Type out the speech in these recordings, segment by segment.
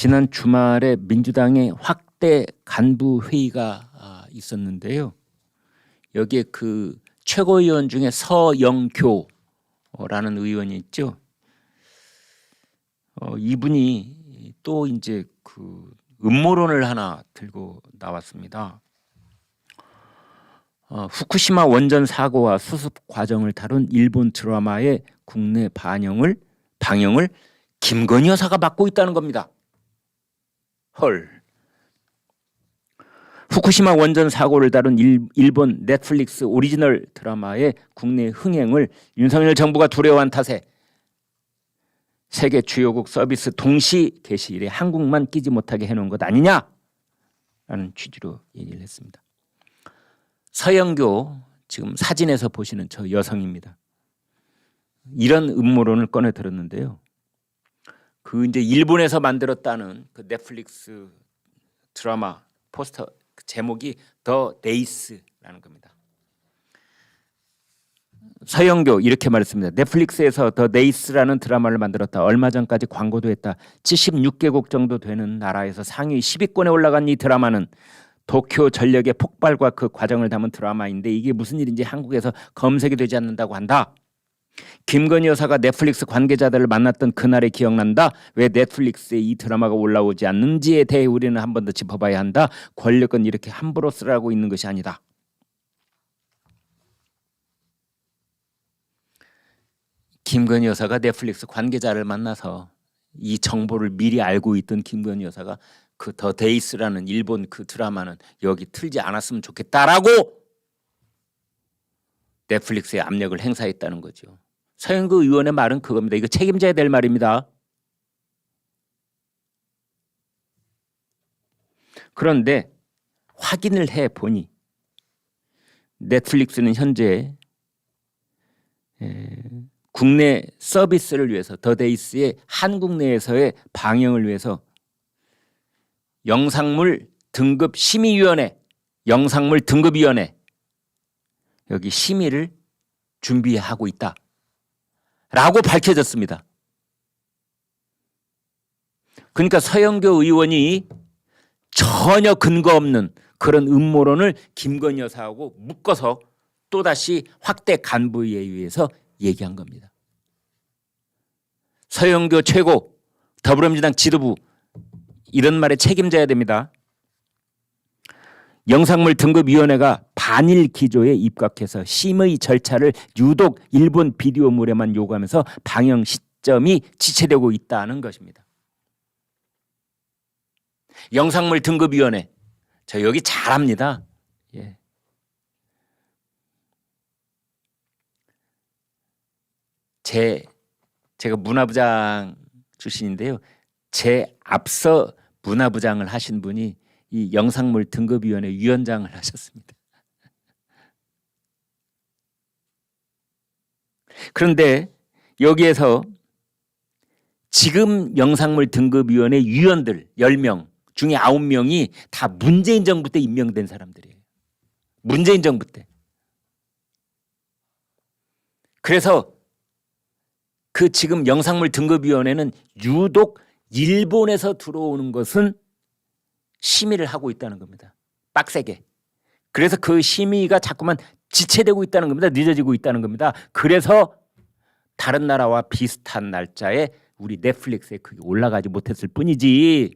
지난 주말에 민주당의 확대 간부 회의가 있었는데요. 여기에 그 최고위원 중에 서영교라는 의원이 있죠. 이분이 또 이제 그 음모론을 하나 들고 나왔습니다. 후쿠시마 원전 사고와 수습 과정을 다룬 일본 드라마의 국내 방영을 김건희 여사가 맡고 있다는 겁니다. 헐. 후쿠시마 원전 사고를 다룬 일본 넷플릭스 오리지널 드라마의 국내 흥행을 윤석열 정부가 두려워한 탓에 세계 주요국 서비스 동시 게시일에 한국만 끼지 못하게 해놓은 것 아니냐라는 취지로 얘기를 했습니다. 서영교, 지금 사진에서 보시는 저 여성입니다. 이런 음모론을 꺼내 들었는데요. 그 이제 일본에서 만들었다는 그 넷플릭스 드라마 포스터 그 제목이 더 데이스라는 겁니다. 서영교 이렇게 말했습니다. 넷플릭스에서 더 데이스라는 드라마를 만들었다. 얼마 전까지 광고도 했다. 76개국 정도 되는 나라에서 상위 10위권에 올라간 이 드라마는 도쿄 전력의 폭발과 그 과정을 담은 드라마인데 이게 무슨 일인지 한국에서 검색이 되지 않는다고 한다. 김건희 여사가 넷플릭스 관계자들을 만났던 그날이 기억난다. 왜 넷플릭스에 이 드라마가 올라오지 않는지에 대해 우리는 한 번 더 짚어봐야 한다. 권력은 이렇게 함부로 쓰라고 있는 것이 아니다. 김건희 여사가 넷플릭스 관계자를 만나서 이 정보를 미리 알고 있던 김건희 여사가 그 더 데이스라는 일본 그 드라마는 여기 틀지 않았으면 좋겠다라고 넷플릭스에 압력을 행사했다는 거죠. 서영교 의원의 말은 그겁니다. 이거 책임져야 될 말입니다. 그런데 확인을 해보니 넷플릭스는 현재 국내 서비스를 위해서 더 데이스의 한국 내에서의 방영을 위해서 영상물 등급 심의위원회, 영상물 등급위원회 여기 심의를 준비하고 있다라고 밝혀졌습니다. 그러니까 서영교 의원이 전혀 근거 없는 그런 음모론을 김건희 여사하고 묶어서 또다시 확대 간부에 의해서 얘기한 겁니다. 서영교 최고, 더불어민주당 지도부 이런 말에 책임져야 됩니다. 영상물 등급위원회가 반일 기조에 입각해서 심의 절차를 유독 일본 비디오물에만 요구하면서 방영 시점이 지체되고 있다는 것입니다. 영상물 등급위원회 저 여기 잘합니다. 예. 제가 문화부장 출신인데요. 제 앞서 문화부장을 하신 분이 이 영상물 등급위원회 위원장을 하셨습니다. 그런데 여기에서 지금 영상물 등급위원회 위원들 10명 중에 9명이 다 문재인 정부 때 임명된 사람들이에요. 문재인 정부 때. 그래서 그 지금 영상물 등급위원회는 유독 일본에서 들어오는 것은 심의를 하고 있다는 겁니다. 빡세게. 그래서 그 심의가 자꾸만 지체되고 있다는 겁니다. 늦어지고 있다는 겁니다. 그래서 다른 나라와 비슷한 날짜에 우리 넷플릭스에 그게 올라가지 못했을 뿐이지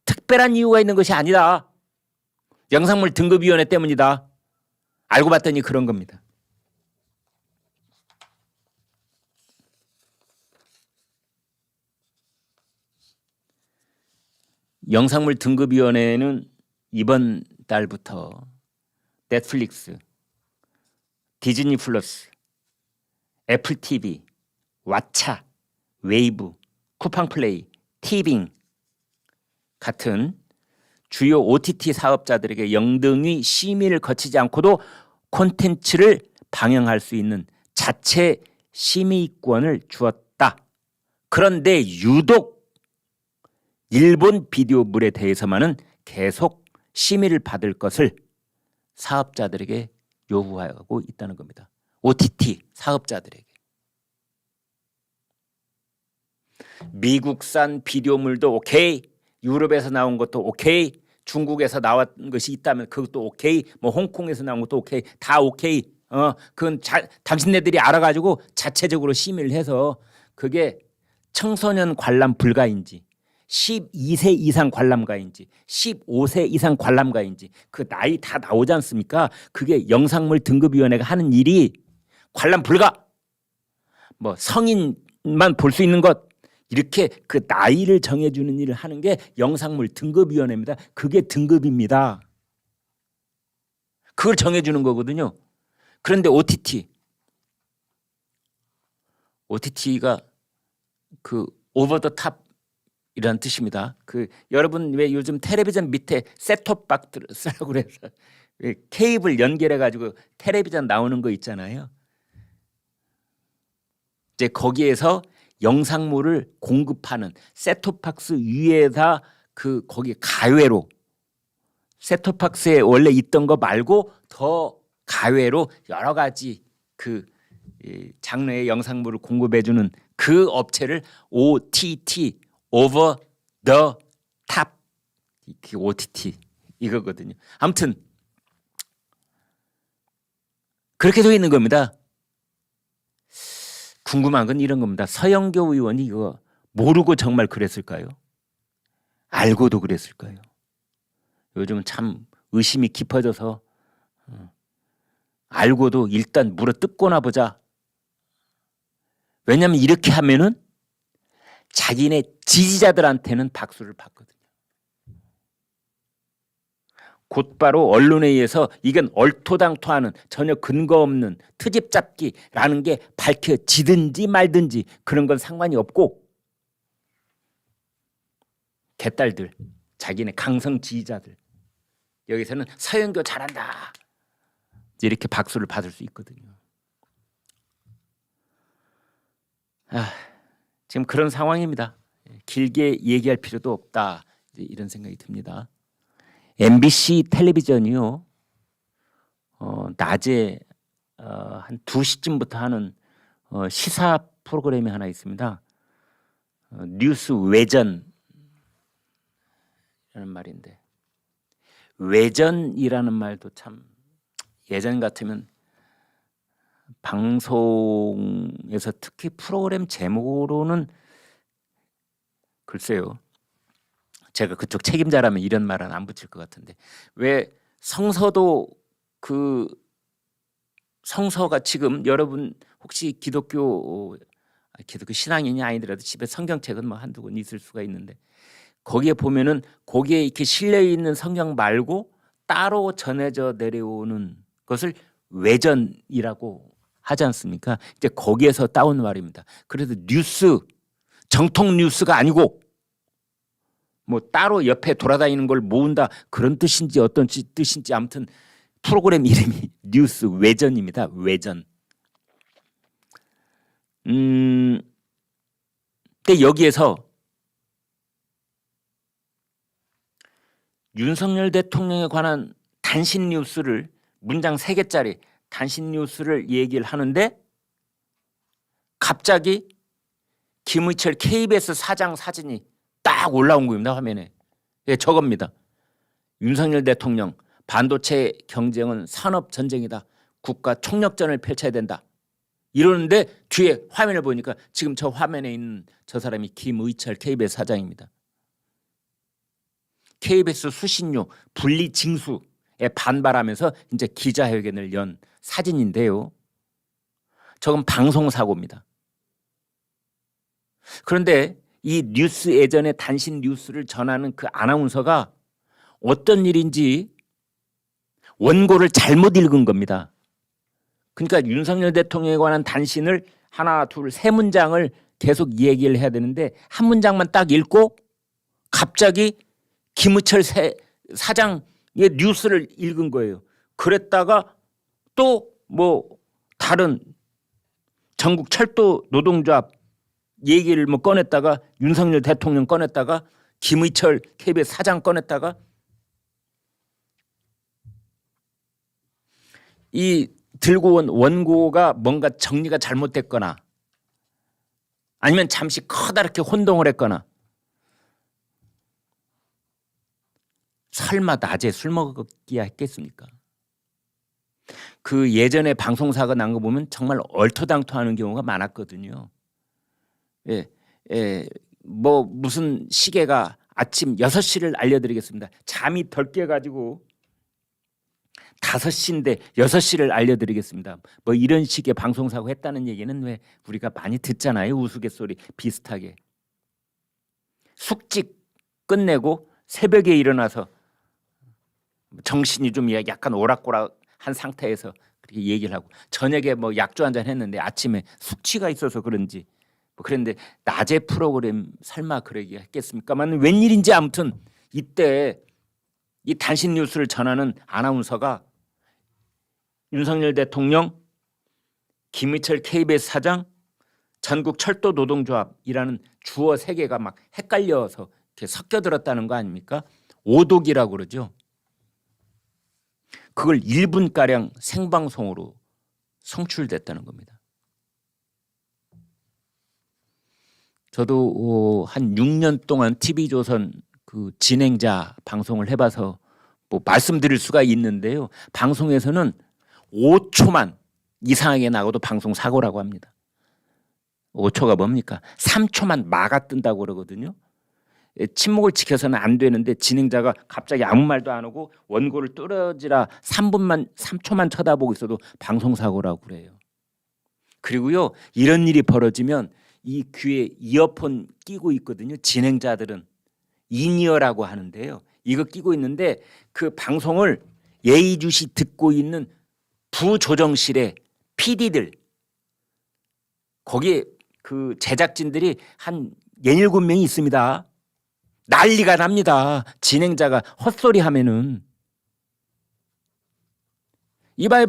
특별한 이유가 있는 것이 아니다. 영상물 등급위원회 때문이다. 알고 봤더니 그런 겁니다. 영상물 등급위원회는 이번 달부터 넷플릭스, 디즈니 플러스, 애플 TV, 왓챠, 웨이브, 쿠팡플레이, 티빙 같은 주요 OTT 사업자들에게 영등위 심의를 거치지 않고도 콘텐츠를 방영할 수 있는 자체 심의권을 주었다. 그런데 유독 일본 비디오물에 대해서만은 계속 심의를 받을 것을 사업자들에게 요구하고 있다는 겁니다. OTT 사업자들에게. 미국산 비디오물도 오케이, 유럽에서 나온 것도 오케이, 중국에서 나온 것이 있다면 그것도 오케이, 뭐 홍콩에서 나온 것도 오케이, 다 오케이. 그건 당신네들이 알아가지고 자체적으로 심의를 해서 그게 청소년 관람 불가인지 12세 이상 관람가인지 15세 이상 관람가인지 그 나이 다 나오지 않습니까? 그게 영상물 등급위원회가 하는 일이 관람 불가, 뭐 성인만 볼 수 있는 것, 이렇게 그 나이를 정해주는 일을 하는 게 영상물 등급위원회입니다. 그게 등급입니다. 그걸 정해주는 거거든요. 그런데 OTT가 그 오버 더 탑이라는 뜻입니다. 그 여러분 왜 요즘 텔레비전 밑에 셋톱박스라고 그래서 케이블 연결해 가지고 텔레비전 나오는 거 있잖아요. 이제 거기에서 영상물을 공급하는 셋톱박스 위에다 그 거기 가외로 셋톱박스에 원래 있던 거 말고 더 가외로 여러 가지 그 장르의 영상물을 공급해주는 그 업체를 OTT, Over the Top, OTT 이거거든요. 아무튼 그렇게 되어 있는 겁니다. 궁금한 건 이런 겁니다. 서영교 의원이 이거 모르고 정말 그랬을까요? 알고도 그랬을까요? 요즘은 참 의심이 깊어져서 알고도 일단 물어 뜯고나 보자. 왜냐하면 이렇게 하면은 자기네 지지자들한테는 박수를 받거든요. 곧바로 언론에 의해서 이건 얼토당토하는 전혀 근거 없는 트집 잡기라는 게 밝혀지든지 말든지 그런 건 상관이 없고, 개딸들, 자기네 강성 지지자들 여기서는 서영교 잘한다 이렇게 박수를 받을 수 있거든요. 지금 그런 상황입니다. 길게 얘기할 필요도 없다 이런 생각이 듭니다. MBC 텔레비전이요, 낮에 한 2시쯤부터 하는 시사 프로그램이 하나 있습니다. 뉴스 외전이라는 말인데, 외전이라는 말도 참 예전 같으면 방송에서 특히 프로그램 제목으로는 글쎄요, 제가 그쪽 책임자라면 이런 말은 안 붙일 것 같은데, 왜 성서도 그 성서가 지금 여러분 혹시 기독교 신앙인이 아니더라도 집에 성경책은 뭐 한두 권 있을 수가 있는데, 거기에 보면은 거기에 이렇게 실려 있는 성경 말고 따로 전해져 내려오는 것을 외전이라고 하지 않습니까? 이제 거기에서 따온 말입니다. 그래서 뉴스, 정통 뉴스가 아니고 뭐 따로 옆에 돌아다니는 걸 모은다 그런 뜻인지 어떤 뜻인지 아무튼 프로그램 이름이 뉴스 외전입니다. 외전. 근데 여기에서 윤석열 대통령에 관한 단신 뉴스를 문장 3개짜리 단신 뉴스를 얘기를 하는데 갑자기 김의철 KBS 사장 사진이 딱 올라온 겁니다. 화면에. 예, 저겁니다. 윤석열 대통령, 반도체 경쟁은 산업 전쟁이다. 국가 총력전을 펼쳐야 된다. 이러는데 뒤에 화면을 보니까 지금 저 화면에 있는 저 사람이 김의철 KBS 사장입니다. KBS 수신료 분리 징수에 반발하면서 이제 기자회견을 연 사진인데요. 저건 방송사고입니다. 그런데 이 뉴스 예전에 단신 뉴스를 전하는 그 아나운서가 어떤 일인지 원고를 잘못 읽은 겁니다. 그러니까 윤석열 대통령에 관한 단신을 하나, 둘, 3문장을 계속 얘기를 해야 되는데 한 문장만 딱 읽고 갑자기 김의철 사장의 뉴스를 읽은 거예요. 그랬다가 또 뭐 다른 전국 철도 노동조합 얘기를 뭐 꺼냈다가 윤석열 대통령 꺼냈다가 김의철 KBS 사장 꺼냈다가 이 들고 온 원고가 뭔가 정리가 잘못됐거나 아니면 잠시 커다랗게 혼동을 했거나 설마 낮에 술 먹었기야 했겠습니까? 그 예전에 방송사가 난 거 보면 정말 얼토당토하는 경우가 많았거든요. 예, 뭐 무슨 시계가 아침 6시를 알려드리겠습니다. 잠이 덜 깨가지고 5시인데 6시를 알려드리겠습니다. 뭐 이런 식의 방송사고 했다는 얘기는 왜 우리가 많이 듣잖아요. 우스갯소리 비슷하게. 숙직 끝내고 새벽에 일어나서 정신이 좀 약간 오락가락한 상태에서 그렇게 얘기를 하고 저녁에 뭐 약주 한잔 했는데 아침에 숙취가 있어서 그런지 뭐 그런데 낮에 프로그램 설마 그러기 했겠습니까만 웬일인지 아무튼 이때 이 단신 뉴스를 전하는 아나운서가 윤석열 대통령, 김희철 KBS 사장, 전국 철도 노동조합이라는 주어 세 개가 막 헷갈려서 이렇게 섞여들었다는 거 아닙니까? 오독이라고 그러죠. 그걸 1분가량 생방송으로 송출됐다는 겁니다. 저도 한 6년 동안 TV조선 그 진행자 방송을 해봐서 뭐 말씀드릴 수가 있는데요. 방송에서는 5초만 이상하게 나가도 방송 사고라고 합니다. 5초가 뭡니까? 3초만 막아 뜬다고 그러거든요. 침묵을 지켜서는 안 되는데 진행자가 갑자기 아무 말도 안 하고 원고를 뚫어지라 3초만 쳐다보고 있어도 방송 사고라고 그래요. 그리고요 이런 일이 벌어지면 이 귀에 이어폰 끼고 있거든요. 진행자들은 인이어라고 하는데요. 이거 끼고 있는데 그 방송을 예의주시 듣고 있는 부조정실의 PD들 거기에 그 제작진들이 한 17명이 있습니다. 난리가 납니다. 진행자가 헛소리 하면은 이봐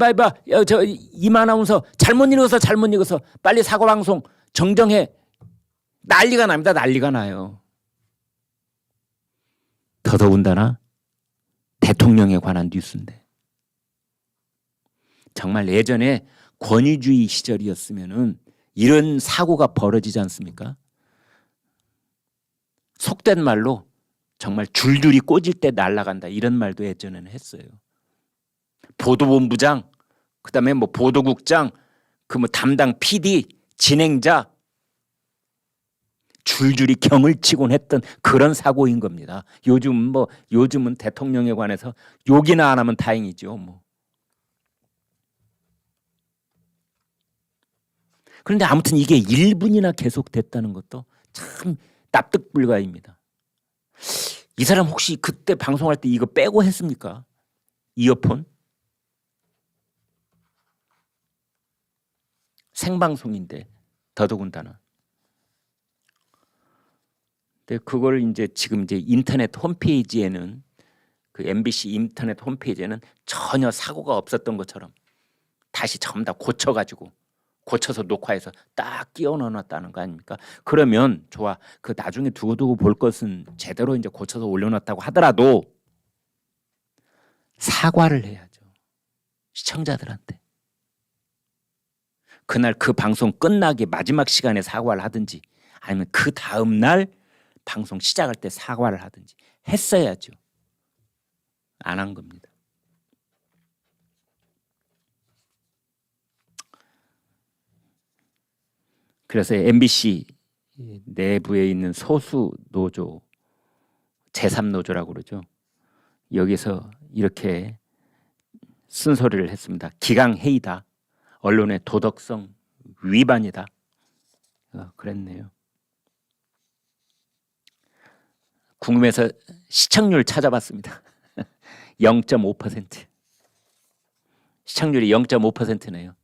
저 이마 아나운서 잘못 읽어서 빨리 사고 방송 정정해. 난리가 납니다. 난리가 나요. 더더군다나 대통령에 관한 뉴스인데 정말 예전에 권위주의 시절이었으면은 이런 사고가 벌어지지 않습니까? 속된 말로 정말 줄줄이 꽂을 때 날아간다 이런 말도 예전에는 했어요. 보도본부장, 그다음에 뭐 보도국장, 그 뭐 담당 PD, 진행자 줄줄이 경을 치곤 했던 그런 사고인 겁니다. 요즘은 대통령에 관해서 욕이나 안 하면 다행이죠. 뭐. 그런데 아무튼 이게 1분이나 계속됐다는 것도 참 납득 불가입니다. 이 사람 혹시 그때 방송할 때 이거 빼고 했습니까? 이어폰? 생방송인데 더더군다나. 근데 그걸 지금 인터넷 홈페이지에는 그 MBC 인터넷 홈페이지에는 전혀 사고가 없었던 것처럼 다시 전부 다 고쳐서 녹화해서 딱 끼워 넣어놨다는 거 아닙니까? 그러면 좋아. 그 나중에 두고두고 볼 것은 제대로 고쳐서 올려놨다고 하더라도 사과를 해야죠. 시청자들한테. 그날 그 방송 끝나기 마지막 시간에 사과를 하든지 아니면 그 다음 날 방송 시작할 때 사과를 하든지 했어야죠. 안 한 겁니다. 그래서 MBC 내부에 있는 소수 노조, 제3노조라고 그러죠. 여기서 이렇게 쓴소리를 했습니다. 기강해이다. 언론의 도덕성 위반이다. 그랬네요. 궁금해서 시청률 찾아봤습니다. 0.5%. 시청률이 0.5%네요.